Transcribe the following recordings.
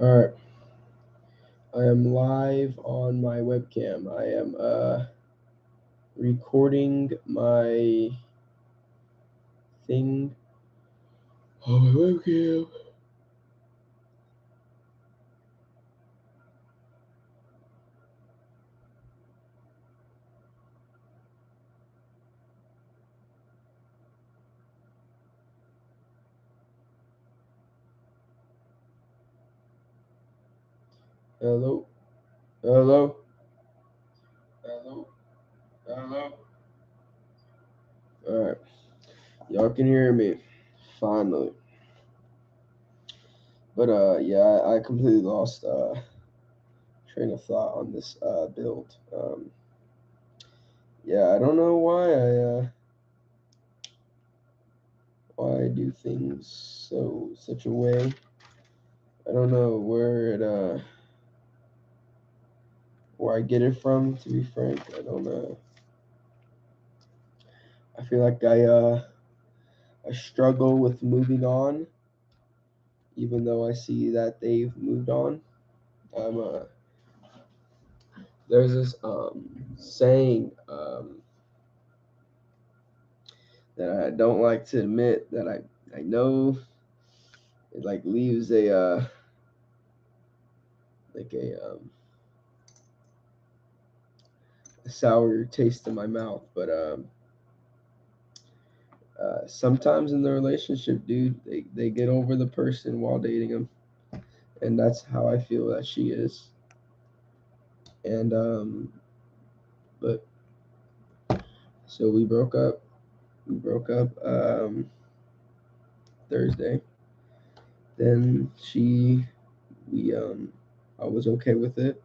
Alright, I am live on my webcam. I am recording my thing on my webcam. Hello? Hello? Hello? Hello? Alright, y'all can hear me. Finally. But yeah, I completely lost train of thought on this build. Yeah, I don't know why I do things such a way. I don't know where I get it from, to be frank. I don't know. I feel like I struggle with moving on, even though I see that they've moved on. I'm There's this saying that I don't like to admit that I know it like leaves a sour taste in my mouth, but sometimes in the relationship, dude, they get over the person while dating them, and that's how I feel that she is. And but so we broke up. We broke up Thursday. Then we I was okay with it.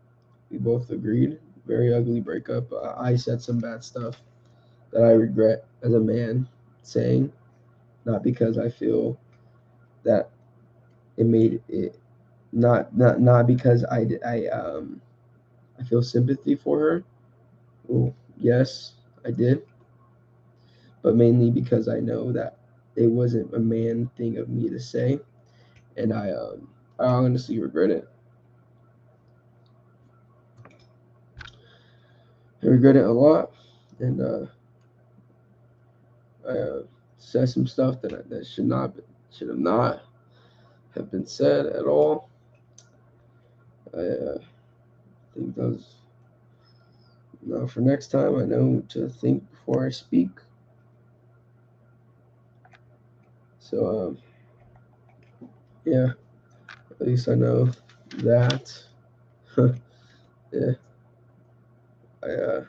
We both agreed. Very ugly breakup. I said some bad stuff that I regret as a man saying, not because I feel that it made it not because I feel sympathy for her. Well, yes, I did, but mainly because I know that it wasn't a man thing of me to say, and I honestly regret it. I regret it a lot, and I said some stuff that should have not have been said at all. I think that was now for next time. I know to think before I speak. So yeah, at least I know that. Yeah, I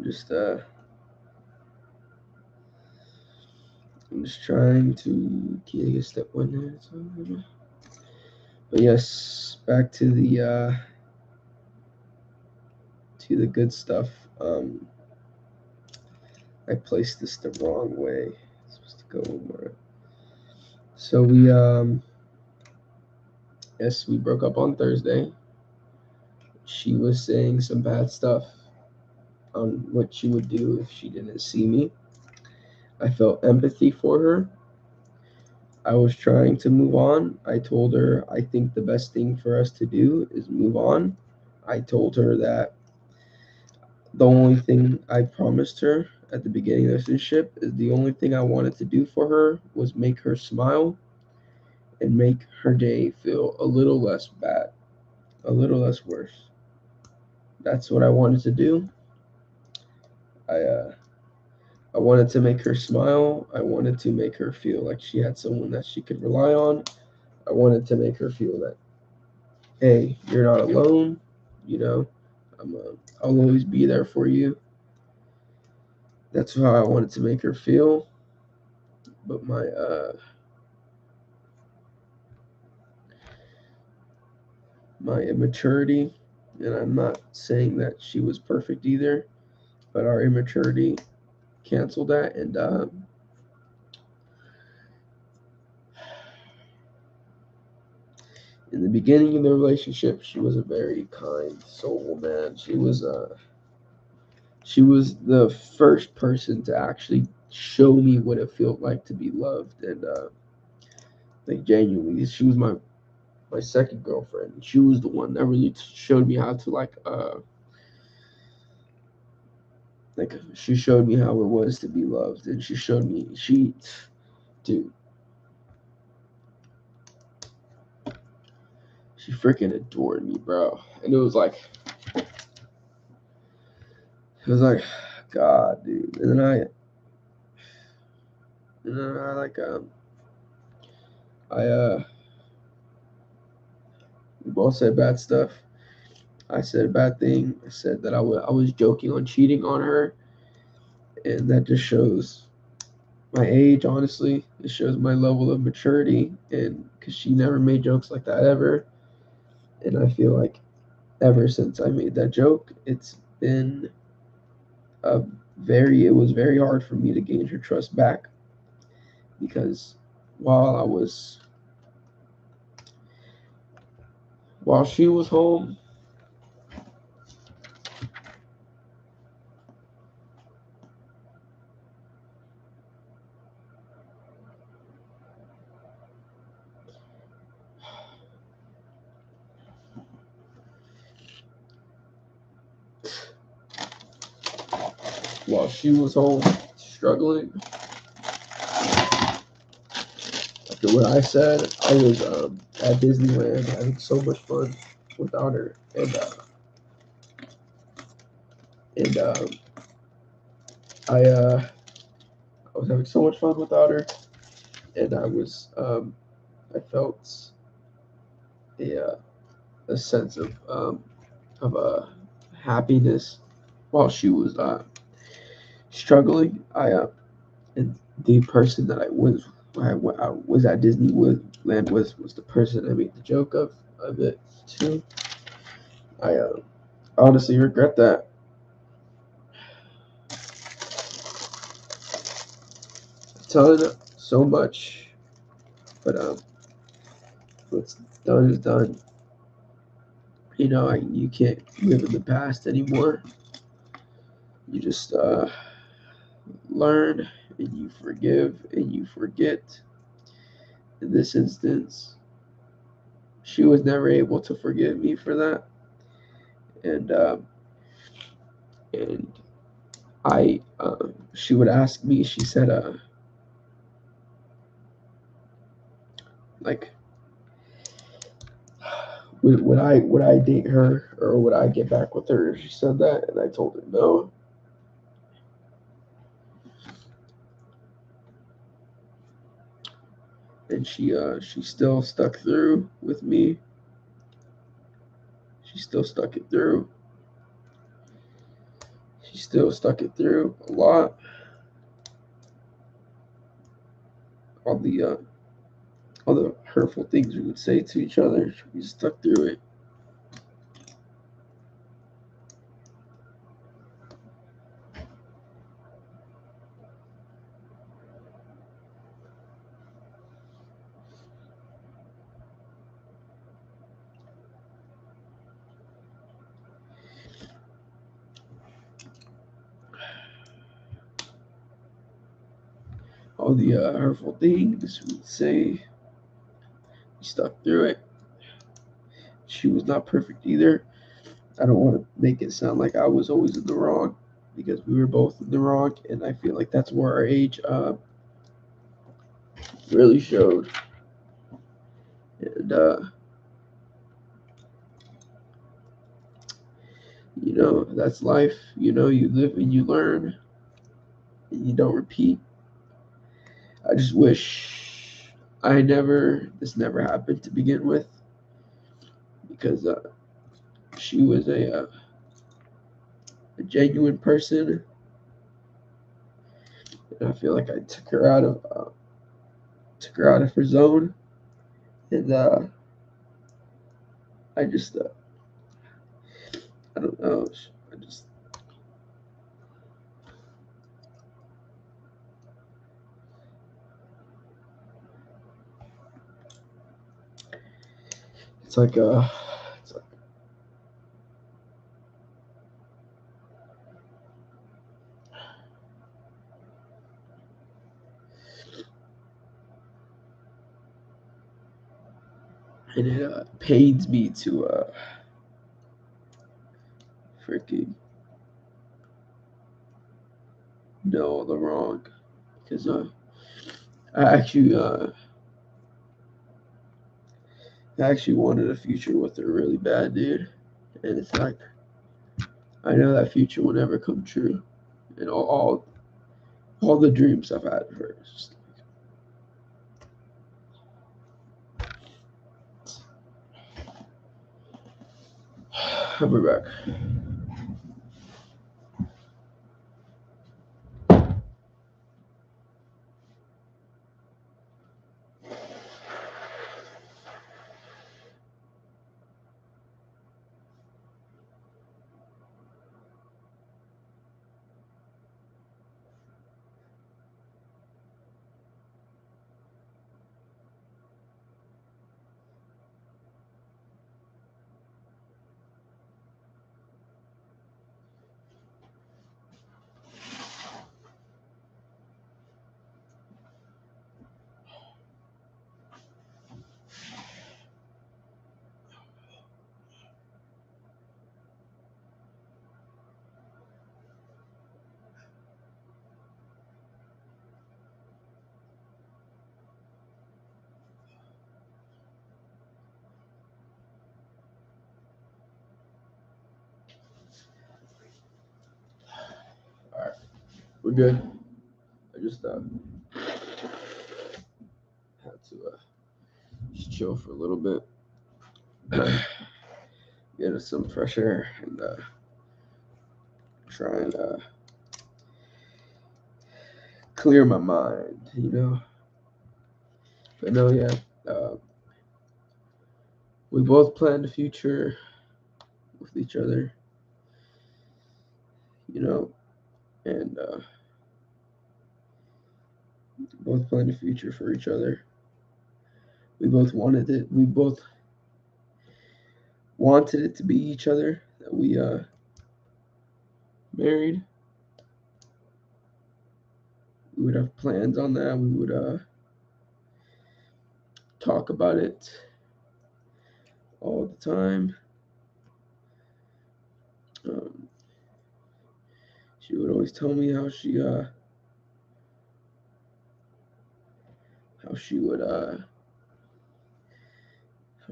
just I'm just trying to get a step one there. But yes, back to the good stuff. Um, I placed this the wrong way. It's supposed to go more. So yes, we broke up on Thursday. She was saying some bad stuff on what she would do if she didn't see me. I felt empathy for her. I was trying to move on. I told her I think the best thing for us to do is move on. I told her that the only thing I promised her at the beginning of the relationship is the only thing I wanted to do for her was make her smile and make her day feel a little less bad, a little less worse. That's what I wanted to do. I uh, I wanted to make her smile. I wanted to make her feel like she had someone that she could rely on. I wanted to make her feel that, hey, you're not alone. You know, I'll always be there for you. That's how I wanted to make her feel. But my immaturity, and I'm not saying that she was perfect either, but our immaturity canceled that. And in the beginning of the relationship, she was a very kind soul, man. She was the first person to actually show me what it felt like to be loved, and Like genuinely, she was my second girlfriend. She was the one that really showed me how to like she showed me how it was to be loved, and she showed me dude, she freaking adored me, bro. And it was like, God, dude. And then I like I we both said bad stuff. I said a bad thing. I said that I was joking on cheating on her, and that just shows my age. Honestly, it shows my level of maturity, and because she never made jokes like that ever, and I feel like ever since I made that joke, it's been a it was very hard for me to gain her trust back because while I was while she was home, while she was home struggling, after what I said, I was at Disneyland having so much fun without her, and I I was having so much fun without her, and I felt a a sense of happiness while she was struggling. And the person that I was at Disneyland with was the person I made the joke of it too. I honestly regret that. Telling it so much, but what's done is done. You can't live in the past anymore. You just learn and you forgive and you forget. In this instance, she was never able to forgive me for that, and and she would ask me. She said, like, would I date her or would I get back with her? She said that, and I told her no. And she still stuck through with me. She still stuck it through. She still stuck it through a lot. All the uh, all the hurtful things we would say to each other, we stuck through it. All the hurtful things we would say, we stuck through it. She was not perfect either. I don't want to make it sound like I was always in the wrong because we were both in the wrong, and I feel like that's where our age really showed. And that's life. You live and you learn, and you don't repeat. I just wish this never happened to begin with, because she was a genuine person, and I feel like I took her out of her zone, and I just I don't know. I just it's like it's like And it pains me to freaking know the wrong, because I actually wanted a future with her really bad, dude. And it's like I know that future will never come true, and all the dreams I've had of her. It's just, I'll be back. All right, we're good. I just had to just chill for a little bit, get us some fresh air, and try and clear my mind, you know. But no, yeah, uh, we both plan the future with each other, you know, and both plan the future for each other. We both wanted it. We both wanted it to be each other. That we married. We would have plans on that. We would talk about it all the time. Um, she would always tell me how she would how she would uh,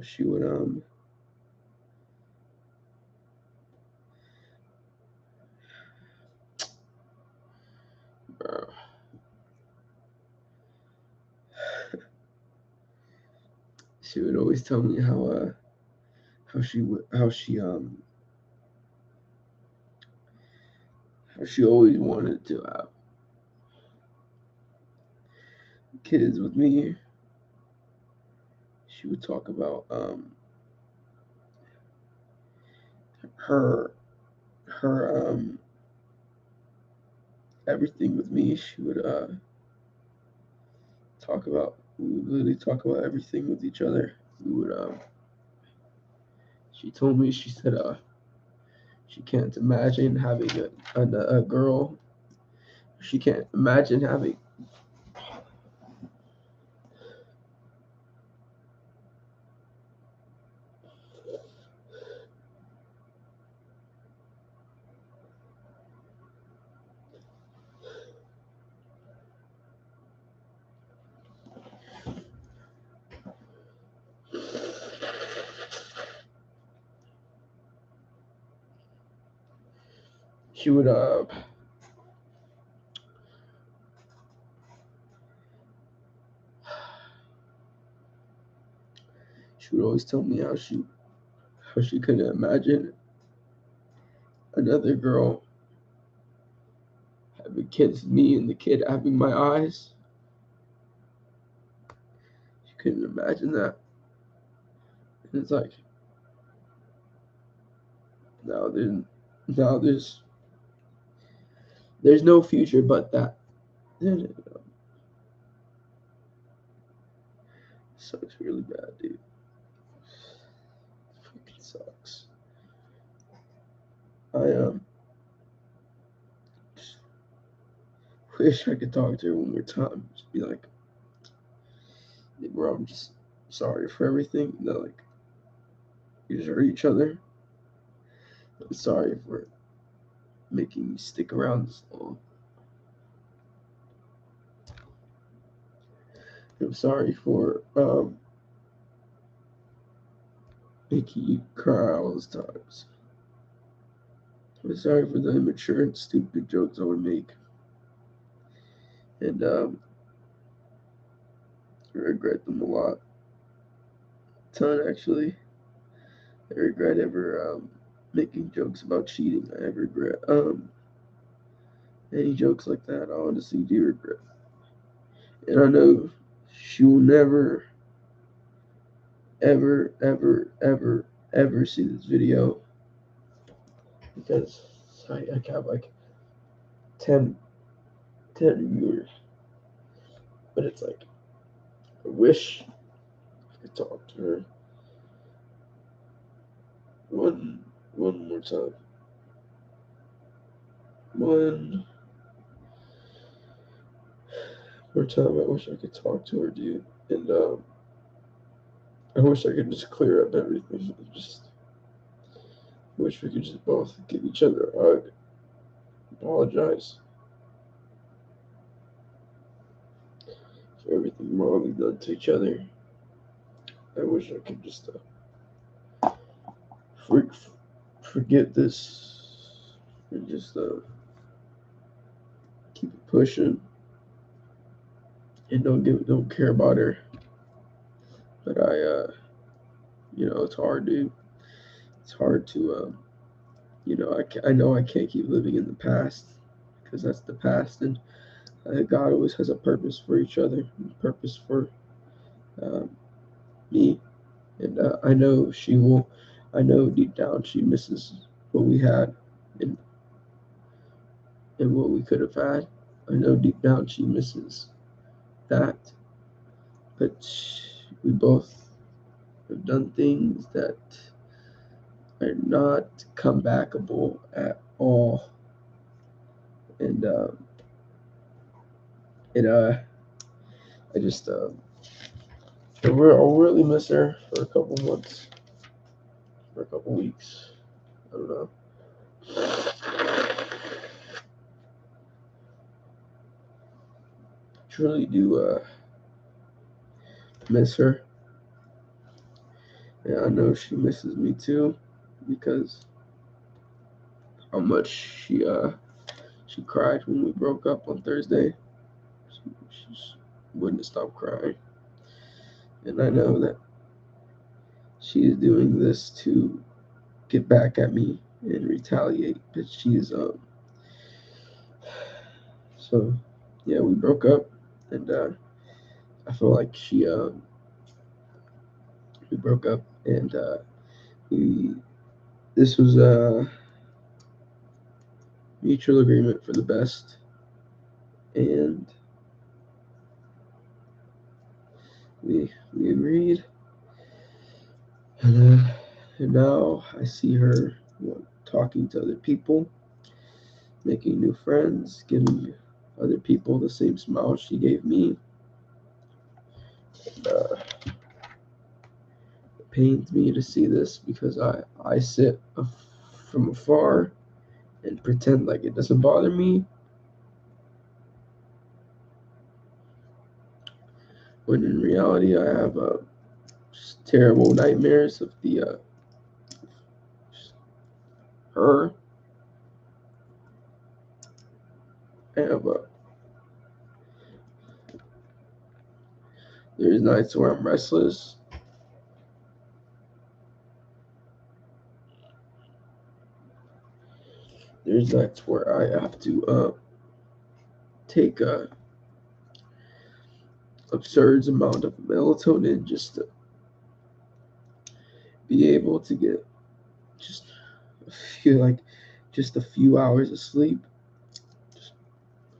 she would always tell me how she always wanted to have kids with me. She would talk about her her everything with me. She would we would literally talk about everything with each other. We would she told me, she said she can't imagine having a girl. She can't imagine having. She would she would always tell me how she couldn't imagine another girl having kids with me and the kid having my eyes. She couldn't imagine that. And it's like now there's now there's no future but that. It sucks really bad, dude. Fucking sucks. I just wish I could talk to her one more time. Just be like, hey, bro, I'm just sorry for everything that like you just hurt each other. I'm sorry for making me stick around this long. I'm sorry for making you cry all those times. I'm sorry for the immature and stupid jokes I would make. And I regret them a lot. Ton, actually. I regret ever making jokes about cheating. I regret any jokes like that. I honestly do regret. And I know she will never, ever, ever, ever, ever see this video because I have like 10, 10 viewers. But it's like, I wish I could talk to her one more time. One more time, I wish I could talk to her, dude. And I wish I could just clear up everything. Just wish we could just both give each other a hug, apologize for everything wrong we've done to each other. I wish I could just forget this and just keep it pushing and don't care about her. But it's hard, dude. It's hard to I know I can't keep living in the past because that's the past, and God always has a purpose for each other, a purpose for um, me, and I know she will. I know deep down she misses what we had and what we could have had. I know deep down she misses that, but we both have done things that are not comebackable at all, and it I just I'll really miss her for a couple months, for a couple weeks. I don't know. Truly do miss her. Yeah, I know she misses me too, because how much she cried when we broke up on Thursday. She just wouldn't stop crying, and I know that she is doing this to get back at me and retaliate. But she's so yeah, we broke up, and I feel like we broke up, and we this was a mutual agreement for the best, and we agreed, and now I see her talking to other people, making new friends, giving other people the same smile she gave me. And, it pains me to see this because I sit from afar and pretend like it doesn't bother me, when in reality I have terrible nightmares of the her. I have there's nights where I'm restless. There's nights where I have to take a absurd amount of melatonin just to be able to get just feel like just a few hours of sleep, just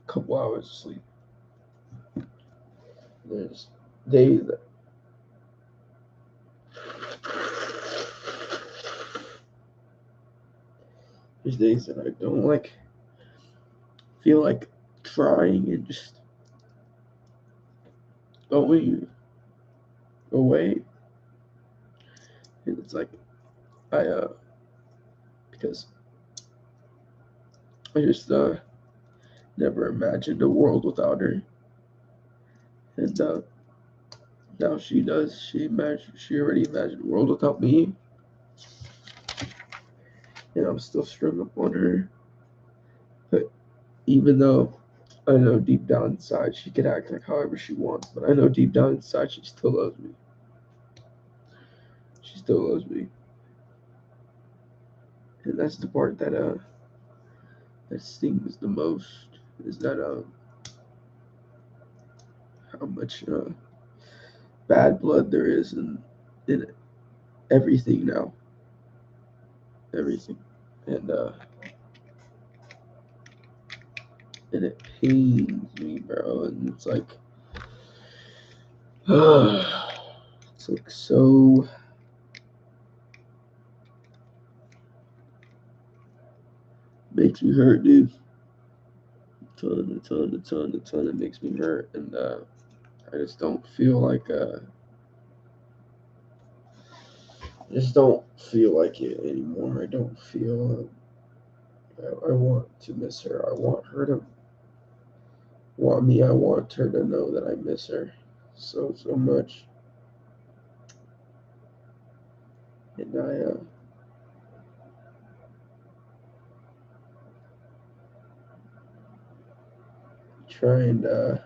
a couple hours of sleep. There's days that I don't like feel like trying and just going away. And it's like I because I just never imagined a world without her. And now she does. She already imagined a world without me. And I'm still strung up on her. But even though I know deep down inside she could act like however she wants, but I know deep down inside she still loves me. She still loves me. And that's the part that stings the most, is that how much bad blood there is in everything now. Everything. And and it pains me, bro. And it's like it's like so makes me hurt, dude. A ton. It makes me hurt, and I just don't feel like I just don't feel like it anymore. I don't feel. I want to miss her. I want her to want me. I want her to know that I miss her so much. And I try and uh,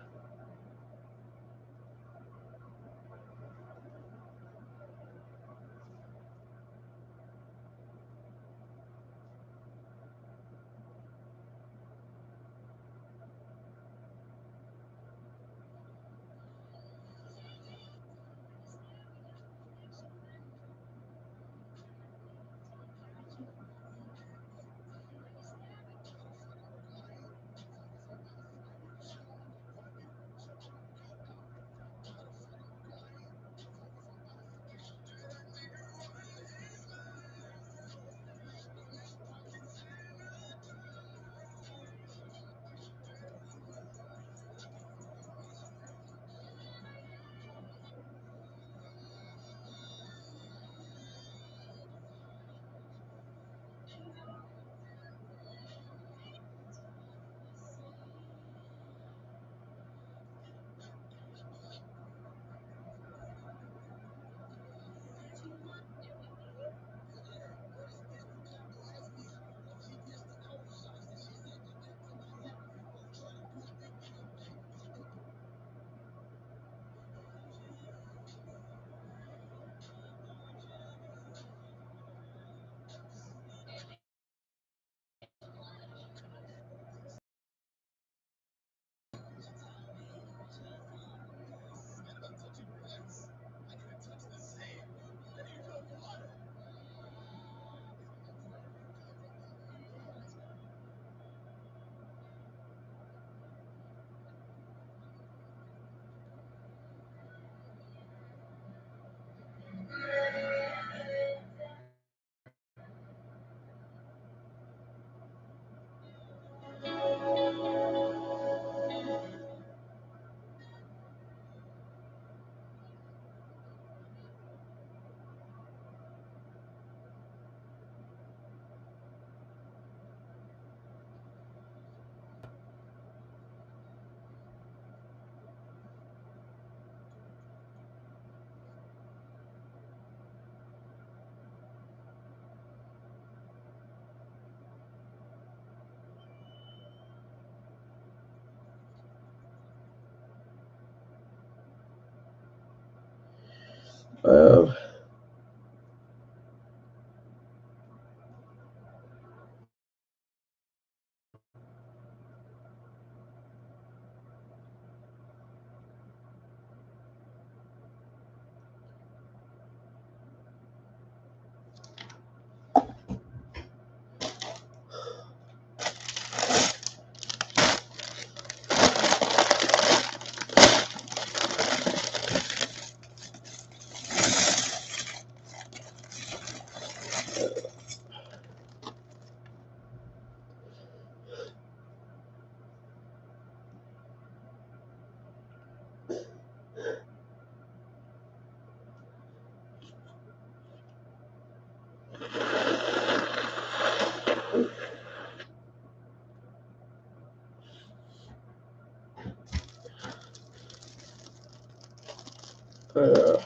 Uh,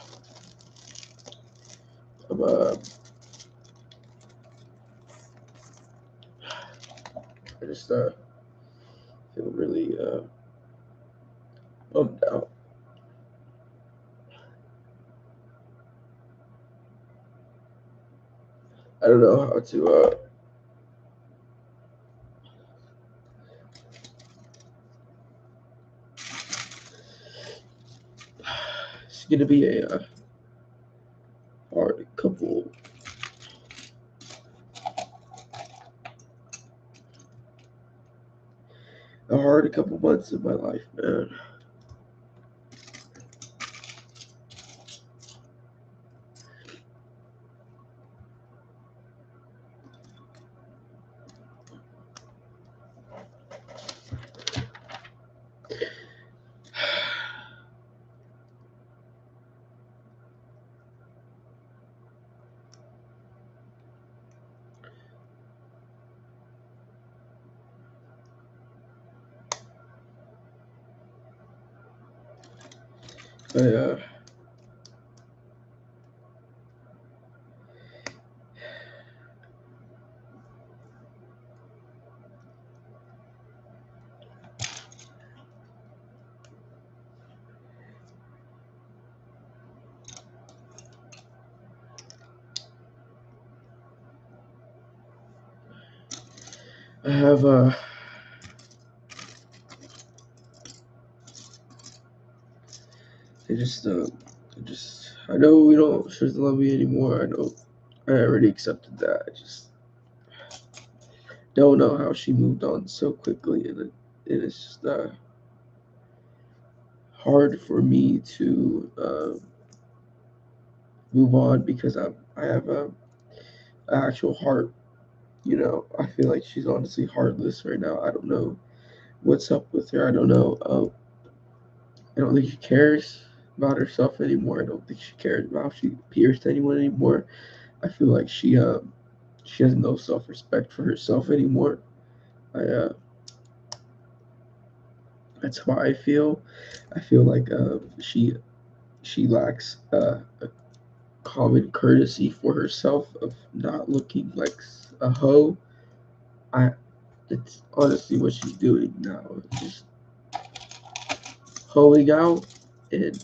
I'm, I just feel really bummed out. I don't know how to. It's gonna be hard couple. A hard couple months of my life, man. I I have I know we don't she doesn't love me anymore. I know I already accepted that. I just don't know how she moved on so quickly, and it's just hard for me to move on because I have an actual heart. You know, I feel like she's honestly heartless right now. I don't know what's up with her. I don't know. I don't think she cares about herself anymore. I don't think she cares about how she appears to anyone anymore. I feel like she has no self respect for herself anymore. I That's how I feel. I feel like she lacks a common courtesy for herself of not looking like a hoe. I It's honestly what she's doing now, just hoeing out, and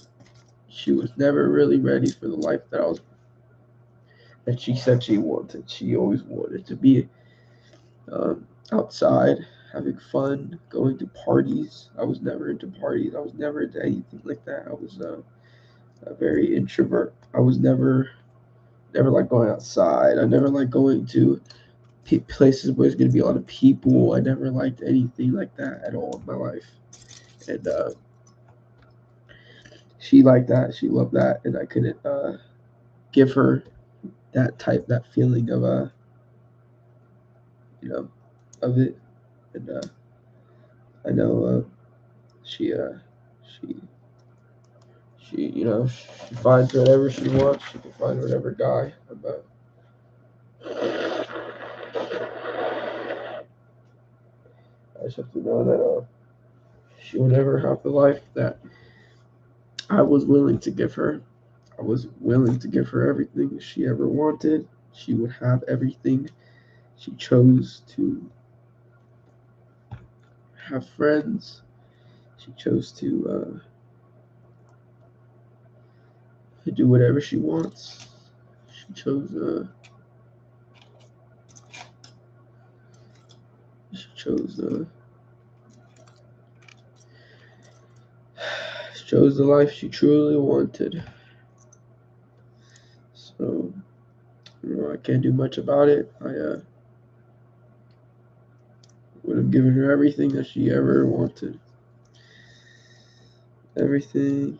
she was never really ready for the life that she said she wanted. She always wanted to be outside, having fun, going to parties. I was never into parties. I was never into anything like that. I was a very introvert. I was never like going outside. I never like going to places where there's gonna be a lot of people. I never liked anything like that at all in my life. And she liked that. She loved that, and I couldn't give her that feeling of you know, of it. And I know she she she finds whatever she wants. She can find whatever guy. But I just have to know that she will never have the life that I was willing to give her. I was willing to give her everything she ever wanted. She would have everything. She chose to have friends. She chose to do whatever she wants. She chose she chose she chose the life she truly wanted. So I can't do much about it. I would have given her everything that she ever wanted. Everything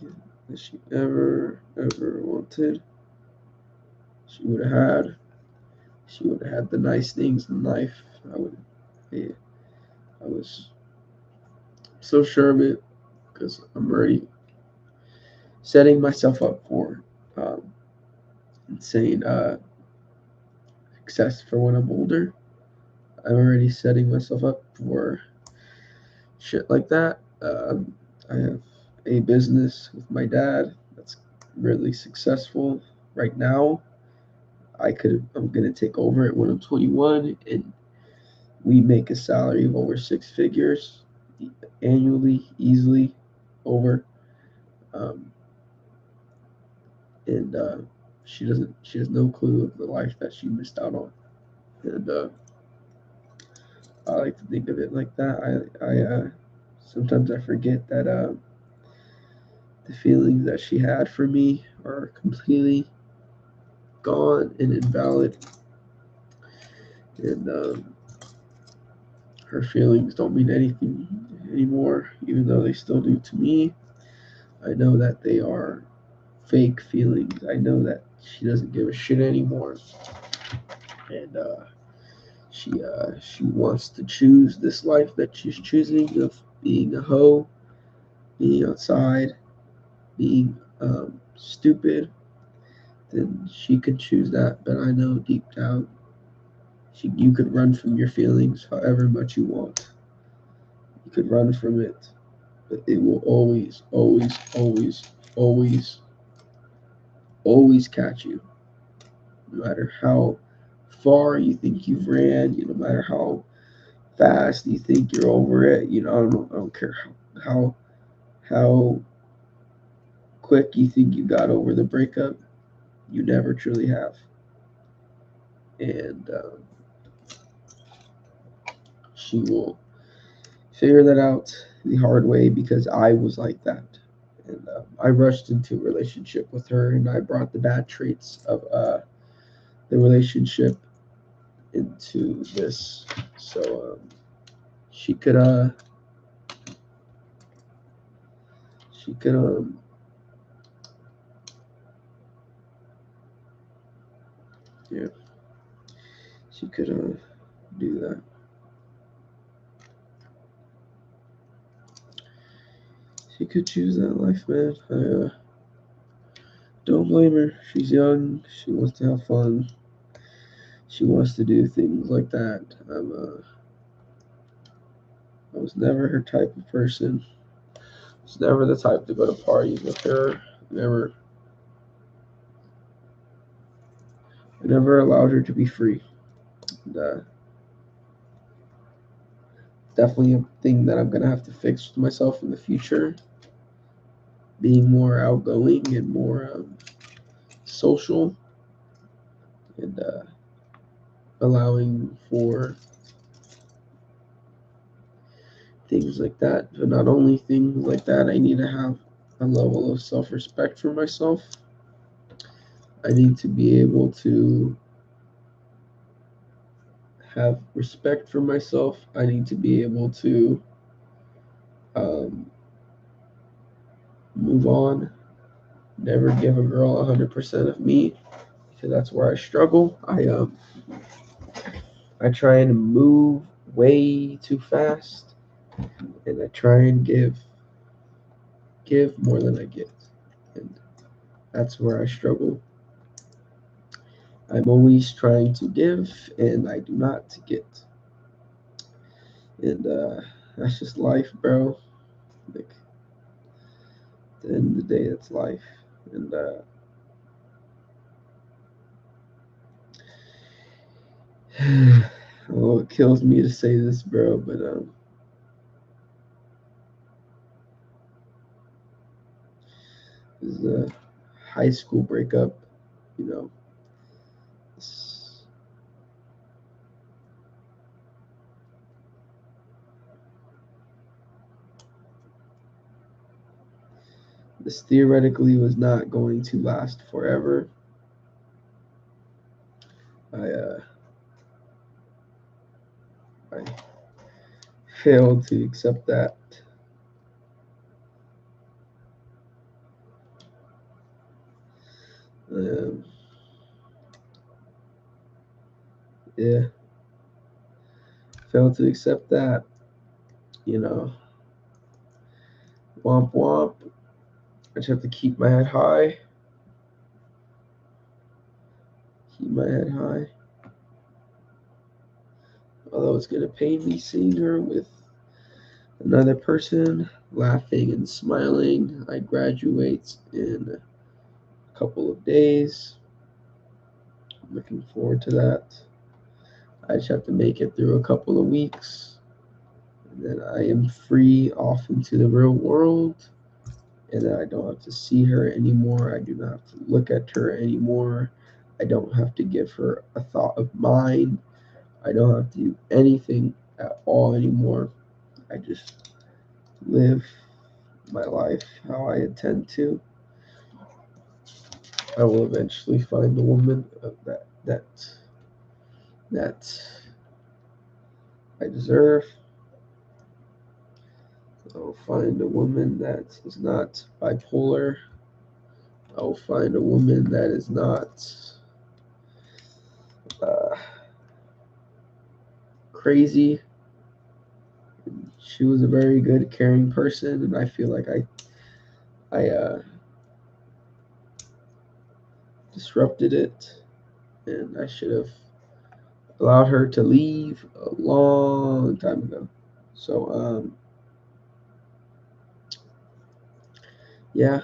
that she ever wanted. She would have had. She would have had the nice things in life. I would. Yeah, I was so sure of it because I'm already setting myself up for um, insane success for when I'm older. I'm already setting myself up for shit like that. I have a business with my dad that's really successful right now. I'm gonna take over it when I'm 21, and we make a salary of over six figures annually, easily over. Um, and she has no clue of the life that she missed out on. And I like to think of it like that. I sometimes I forget that the feelings that she had for me are completely gone and invalid, and her feelings don't mean anything anymore, even though they still do to me. I know that they are fake feelings. I know that she doesn't give a shit anymore, and she wants to choose this life that she's choosing of being a hoe, being outside, being stupid. Then she could choose that. But I know deep down, you could run from your feelings however much you want. You could run from it, but it will always, always, always, always, always catch you. No matter how far you think you've ran, no matter how fast you think you're over it, I don't care how quick you think you got over the breakup, you never truly have. And she will figure that out the hard way because I was like that. And I rushed into a relationship with her, and I brought the bad traits of the relationship into this. So she could she could yeah, she could do that. She could choose that life, man. I don't blame her. She's young. She wants to have fun. She wants to do things like that. I was never her type of person. I was never the type to go to parties with her. Never, I never allowed her to be free. And, definitely a thing that I'm gonna have to fix with myself in the future. Being more outgoing and more social, and allowing for things like that. But not only things like that, I need to have a level of self respect for myself. I need to be able to have respect for myself. I need to be able to um, move on, never give a girl 100% of me because that's where I struggle. I try and move way too fast, and I try and give more than I get, and that's where I struggle. I'm always trying to give, and I do not get, and that's just life, bro. Like at the end of the day, that's life, and oh, it kills me to say this, bro, but this is a high school breakup, you know. This theoretically was not going to last forever. I I failed to accept that. Um, yeah, failed to accept that. You know, womp womp. I just have to keep my head high. Keep my head high. Although it's gonna pain me seeing her with another person laughing and smiling. I graduate in couple of days. I'm looking forward to that. I just have to make it through a couple of weeks, and then I am free off into the real world, and then I don't have to see her anymore. I do not have to look at her anymore. I don't have to give her a thought of mine. I don't have to do anything at all anymore. I just live my life how I intend to. I will eventually find the woman that I deserve. I will find a woman that is not bipolar. I will find a woman that is not uh, crazy. She was a very good, caring person, and I feel like I disrupted it, and I should have allowed her to leave a long time ago. So yeah,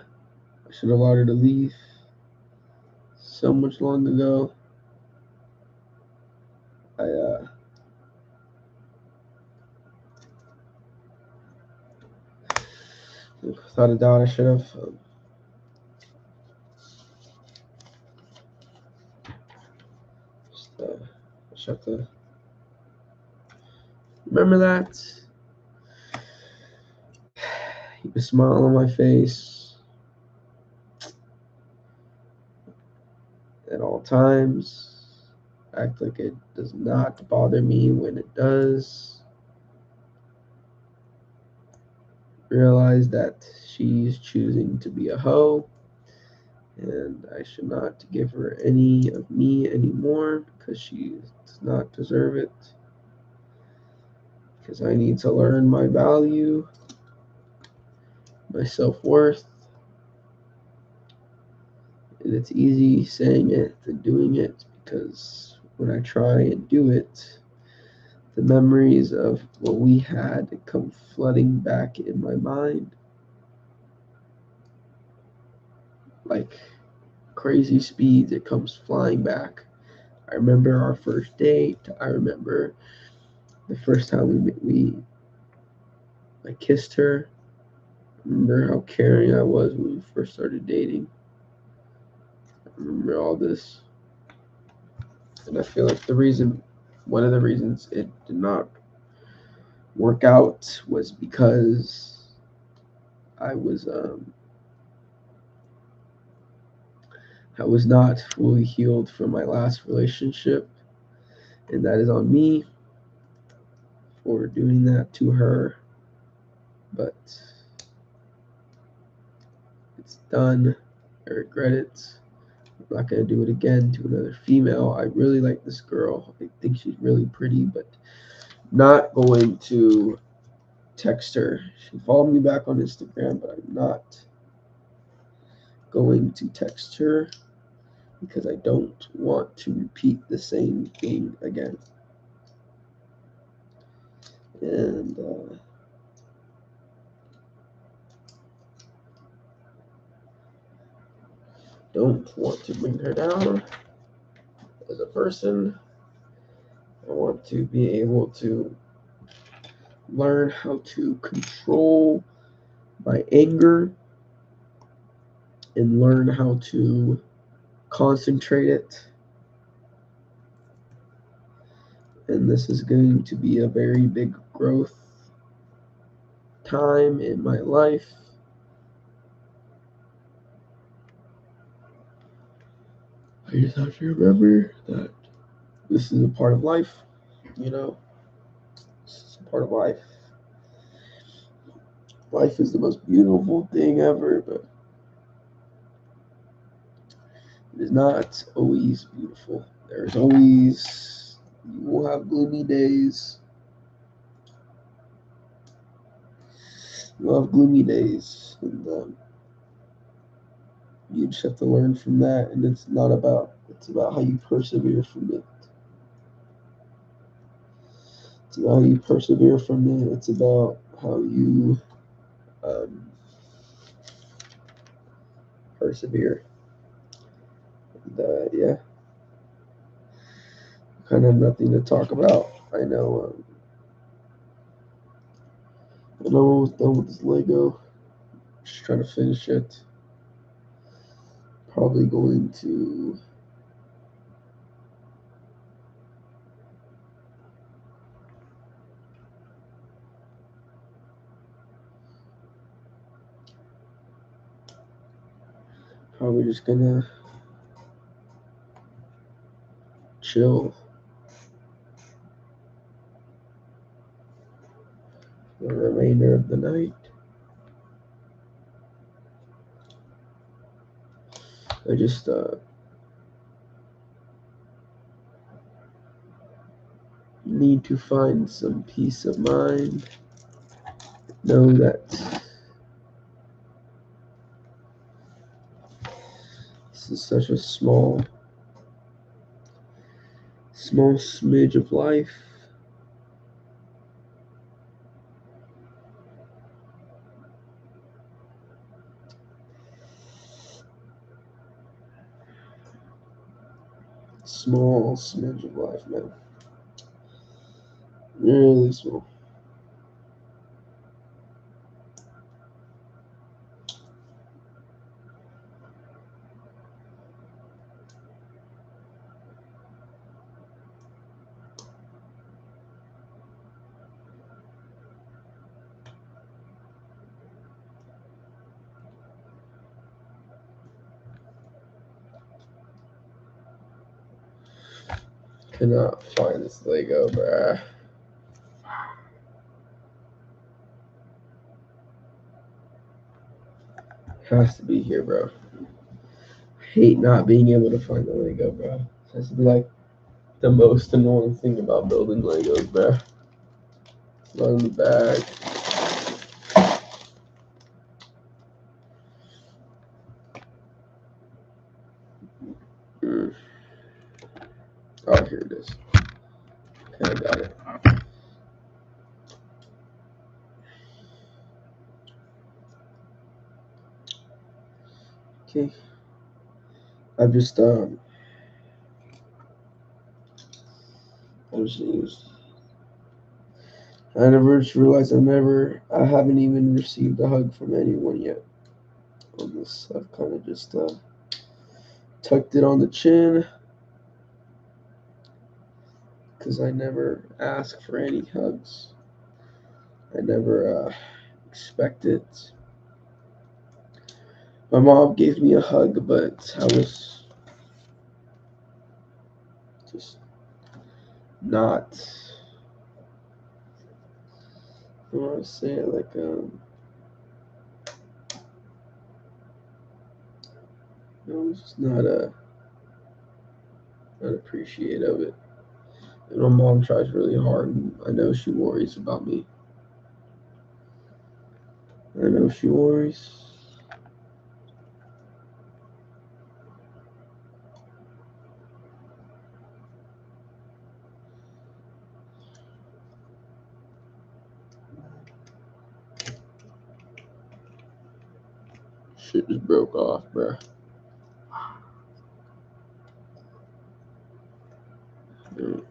I should have allowed her to leave so much long ago. I without a doubt I should have. Just have to remember that. Keep a smile on my face at all times. Act like it does not bother me when it does. Realize that she's choosing to be a hoe, and I should not give her any of me anymore because she does not deserve it. Because I need to learn my value, my self worth, and it's easy saying it than doing it because when I try and do it, the memories of what we had come flooding back in my mind like crazy speeds. It comes flying back. I remember our first date. I remember the first time I kissed her. I remember how caring I was when we first started dating. I remember all this. And I feel like one of the reasons it did not work out was because I was um, I was not fully healed from my last relationship, and that is on me for doing that to her. But it's done. I regret it. I'm not gonna do it again to another female. I really like this girl. I think she's really pretty, but not going to text her. She followed me back on Instagram, but I'm not going to text her because I don't want to repeat the same thing again. And don't want to bring her down as a person. I want to be able to learn how to control my anger and learn how to concentrate it. And this is going to be a very big growth time in my life. I just have to remember that this is a part of life, you know, it's a part of life. Life is the most beautiful thing ever, but it is not always beautiful. There's always, you will have gloomy days. You'll have gloomy days, and you just have to learn from that. And it's about how you persevere from it. It's about how you persevere from it. It's about how you um, persevere. Yeah, kind of nothing to talk about. I know I'm almost done with this Lego. Just trying to finish it. Probably going to probably just gonna chill for the remainder of the night. I just need to find some peace of mind. Know that this is such a small smidge of life. Small smidge of life, man. Really small. Cannot find this Lego, bruh. Has to be here, bro. Hate not being able to find the Lego, bro. It has to be like the most annoying thing about building Legos, bro. It's not in the bag. Oh, here it is. Okay, I got it. Okay. I've just used. I never just realized I haven't even received a hug from anyone yet on this. I've kind of just tucked it on the chin because I never ask for any hugs. I never expect it. My mom gave me a hug, but I was just not. I want to say it like I was just not appreciative of it. And my mom tries really hard, and I know she worries about me. I know she worries. Shit just broke off, bruh. Mm.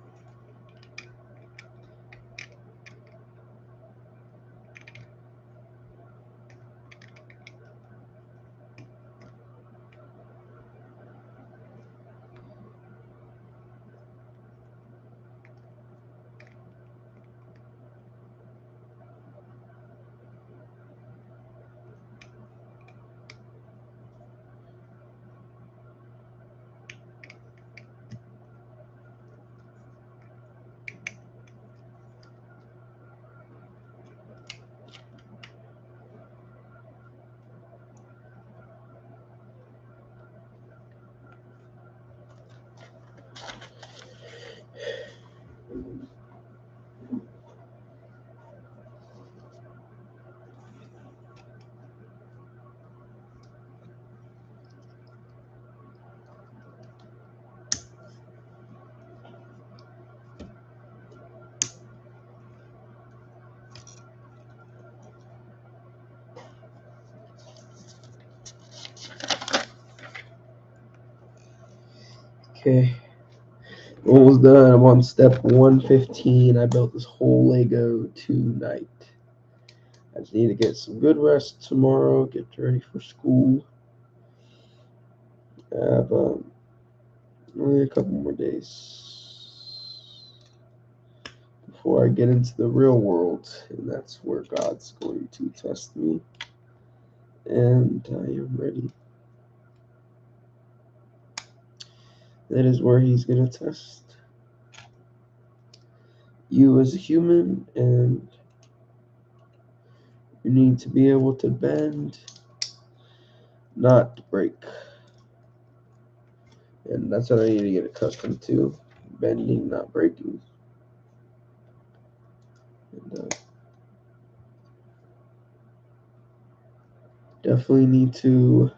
Okay. Almost done. I'm on step 115. I built this whole Lego tonight. I just need to get some good rest tomorrow, get ready for school. I have only a couple more days before I get into the real world, and that's where God's going to test me. And I am ready. That is where He's going to test you as a human, and you need to be able to bend, not break. And that's what I need to get accustomed to, bending, not breaking. And definitely need to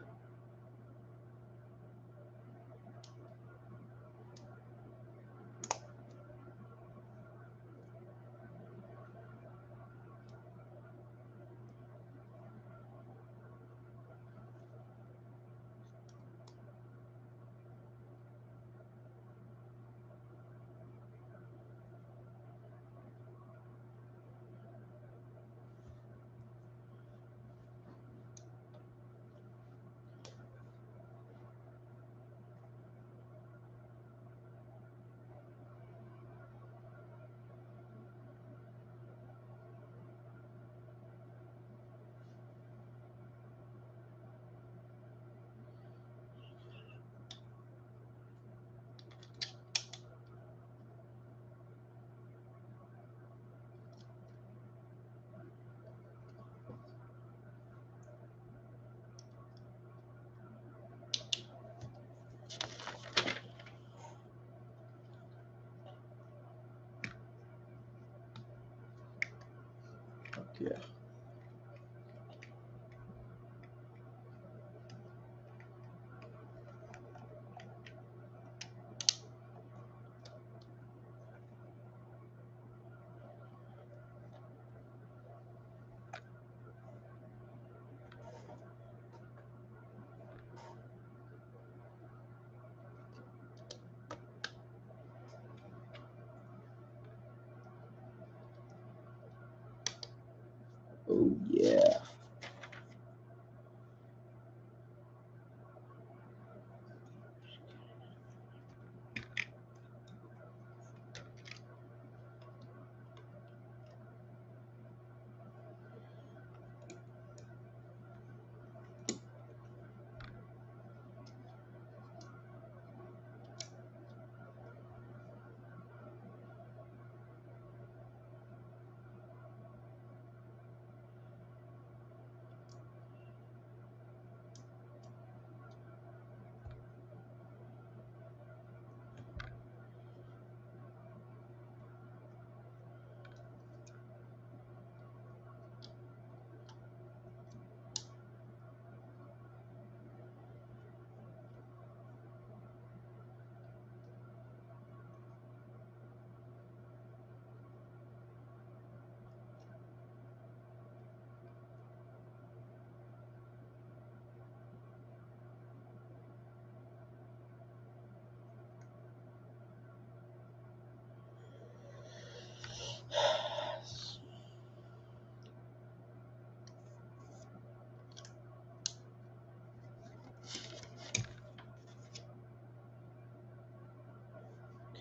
yeah. Oh yeah.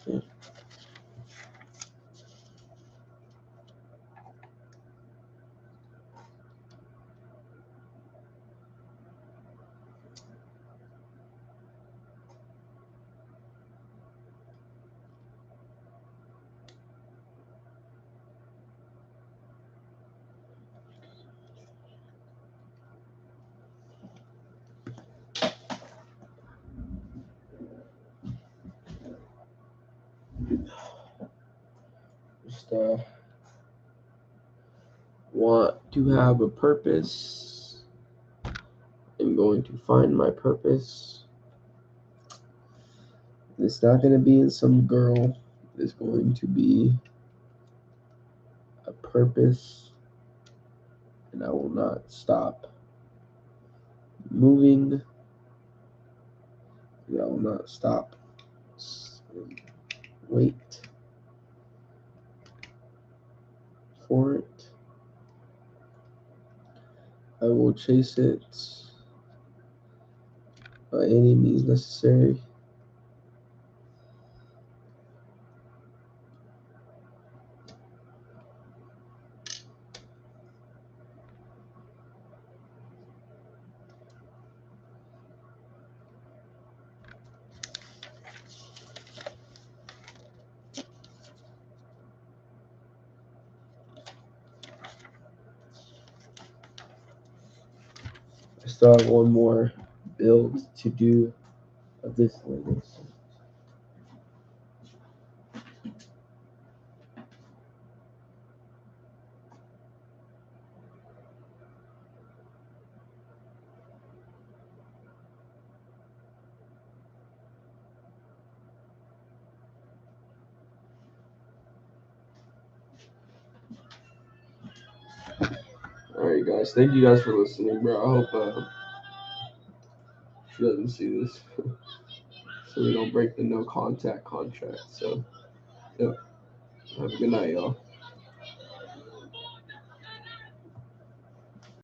Okay. Just want to have a purpose. I'm going to find my purpose. It's not going to be in some girl. It's going to be a purpose, and I will not stop moving. I will not stop and wait for it. I will chase it by any means necessary. I still have one more build to do of this latest. Alright, guys. Thank you guys for listening, bro. I hope she doesn't see this. So we don't break the no contact contract. So, yeah. Have a good night, y'all.